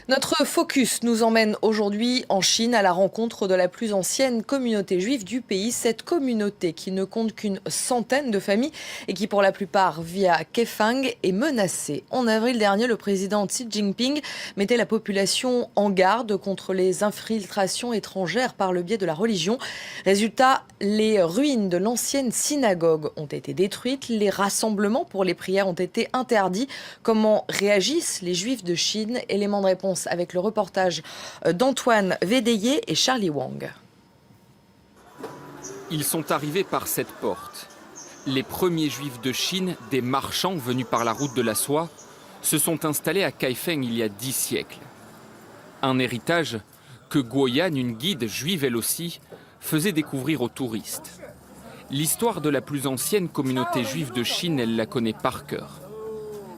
Notre focus nous emmène aujourd'hui en Chine à la rencontre de la plus ancienne communauté juive du pays. Cette communauté qui ne compte qu'une centaine de familles et qui pour la plupart vit à Kaifeng est menacée. En avril dernier, le président Xi Jinping mettait la population en garde contre les infiltrations étrangères par le biais de la religion. Résultat, les ruines de l'ancienne synagogue ont été détruites. Les rassemblements pour les prières ont été interdits. Comment réagissent les juifs de Chine? Élément de réponse avec le reportage d'Antoine Védéier et Charlie Wang. Ils sont arrivés par cette porte. Les premiers juifs de Chine, des marchands venus par la route de la soie, se sont installés à Kaifeng il y a 10 siècles. Un héritage que Guoyan, une guide juive elle aussi, faisait découvrir aux touristes. L'histoire de la plus ancienne communauté juive de Chine, elle la connaît par cœur.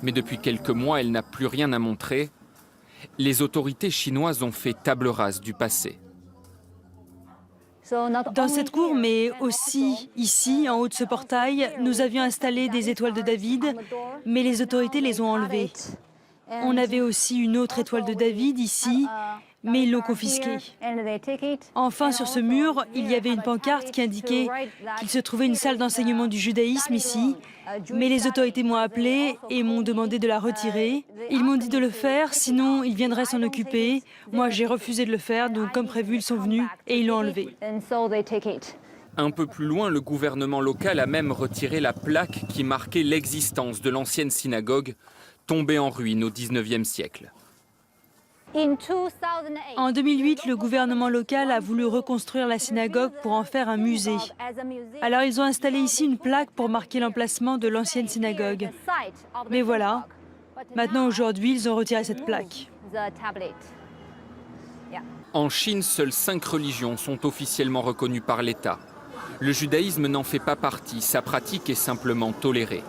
Mais depuis quelques mois, elle n'a plus rien à montrer. Les autorités chinoises ont fait table rase du passé. Dans cette cour, mais aussi ici, en haut de ce portail, nous avions installé des étoiles de David, mais les autorités les ont enlevées. On avait aussi une autre étoile de David ici, mais ils l'ont confisquée. Enfin, sur ce mur, il y avait une pancarte qui indiquait qu'il se trouvait une salle d'enseignement du judaïsme ici, mais les autorités m'ont appelé et m'ont demandé de la retirer. Ils m'ont dit de le faire, sinon ils viendraient s'en occuper. Moi, j'ai refusé de le faire, donc comme prévu, ils sont venus et ils l'ont enlevé. Un peu plus loin, le gouvernement local a même retiré la plaque qui marquait l'existence de l'ancienne synagogue, tombée en ruine au XIXe siècle. En 2008, le gouvernement local a voulu reconstruire la synagogue pour en faire un musée. Alors ils ont installé ici une plaque pour marquer l'emplacement de l'ancienne synagogue. Mais voilà, maintenant aujourd'hui, ils ont retiré cette plaque. En Chine, seules 5 religions sont officiellement reconnues par l'État. Le judaïsme n'en fait pas partie, sa pratique est simplement tolérée.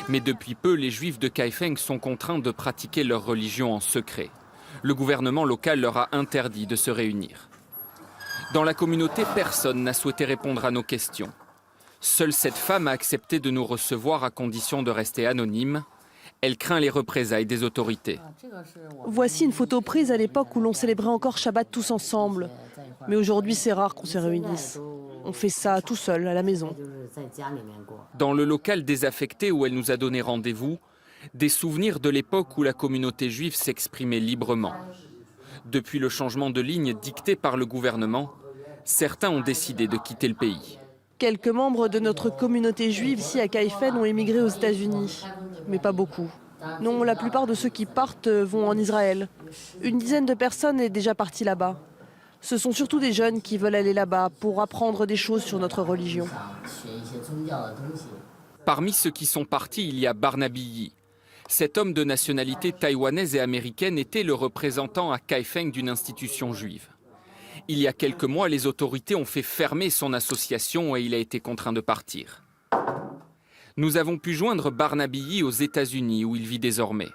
Mais depuis peu, les juifs de Kaifeng sont contraints de pratiquer leur religion en secret. Le gouvernement local leur a interdit de se réunir. Dans la communauté, personne n'a souhaité répondre à nos questions. Seule cette femme a accepté de nous recevoir à condition de rester anonyme. Elle craint les représailles des autorités. Voici une photo prise à l'époque où l'on célébrait encore Shabbat tous ensemble. Mais aujourd'hui, c'est rare qu'on se réunisse. On fait ça tout seul, à la maison. Dans le local désaffecté où elle nous a donné rendez-vous, des souvenirs de l'époque où la communauté juive s'exprimait librement. Depuis le changement de ligne dicté par le gouvernement, certains ont décidé de quitter le pays. Quelques membres de notre communauté juive ici à Kaifeng ont émigré aux États-Unis, mais pas beaucoup. Non, la plupart de ceux qui partent vont en Israël. Une dizaine de personnes est déjà partie là-bas. Ce sont surtout des jeunes qui veulent aller là-bas pour apprendre des choses sur notre religion. Parmi ceux qui sont partis, il y a Barnaby Yi. Cet homme de nationalité taïwanaise et américaine était le représentant à Kaifeng d'une institution juive. Il y a quelques mois, les autorités ont fait fermer son association et il a été contraint de partir. Nous avons pu joindre Barnaby Yi aux États-Unis où il vit désormais.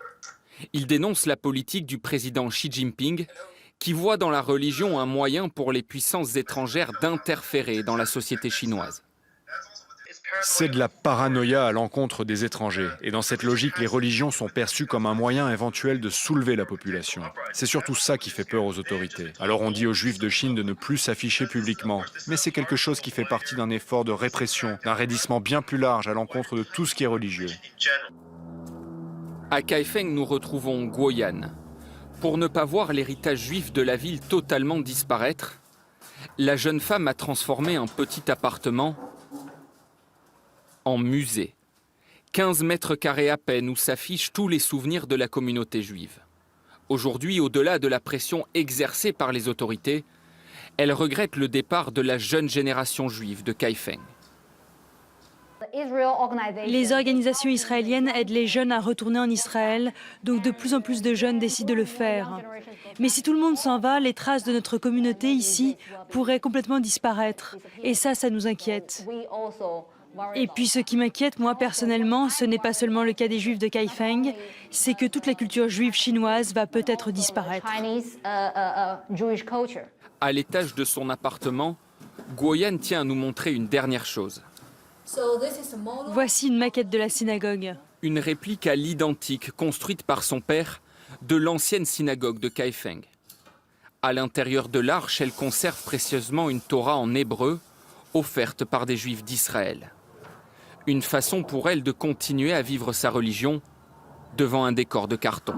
Il dénonce la politique du président Xi Jinping qui voit dans la religion un moyen pour les puissances étrangères d'interférer dans la société chinoise. C'est de la paranoïa à l'encontre des étrangers. Et dans cette logique, les religions sont perçues comme un moyen éventuel de soulever la population. C'est surtout ça qui fait peur aux autorités. Alors on dit aux Juifs de Chine de ne plus s'afficher publiquement. Mais c'est quelque chose qui fait partie d'un effort de répression, d'un raidissement bien plus large à l'encontre de tout ce qui est religieux. À Kaifeng, nous retrouvons Guoyan. Pour ne pas voir l'héritage juif de la ville totalement disparaître, la jeune femme a transformé un petit appartement en musée. 15 mètres carrés à peine où s'affichent tous les souvenirs de la communauté juive. Aujourd'hui, au-delà de la pression exercée par les autorités, elle regrette le départ de la jeune génération juive de Kaifeng. Les organisations israéliennes aident les jeunes à retourner en Israël, donc de plus en plus de jeunes décident de le faire. Mais si tout le monde s'en va, les traces de notre communauté ici pourraient complètement disparaître. Et ça nous inquiète. Et puis ce qui m'inquiète, moi personnellement, ce n'est pas seulement le cas des Juifs de Kaifeng, c'est que toute la culture juive chinoise va peut-être disparaître. À l'étage de son appartement, Guoyan tient à nous montrer une dernière chose. Voici une maquette de la synagogue. Une réplique à l'identique construite par son père de l'ancienne synagogue de Kaifeng. À l'intérieur de l'arche, elle conserve précieusement une Torah en hébreu, offerte par des Juifs d'Israël. Une façon pour elle de continuer à vivre sa religion devant un décor de carton.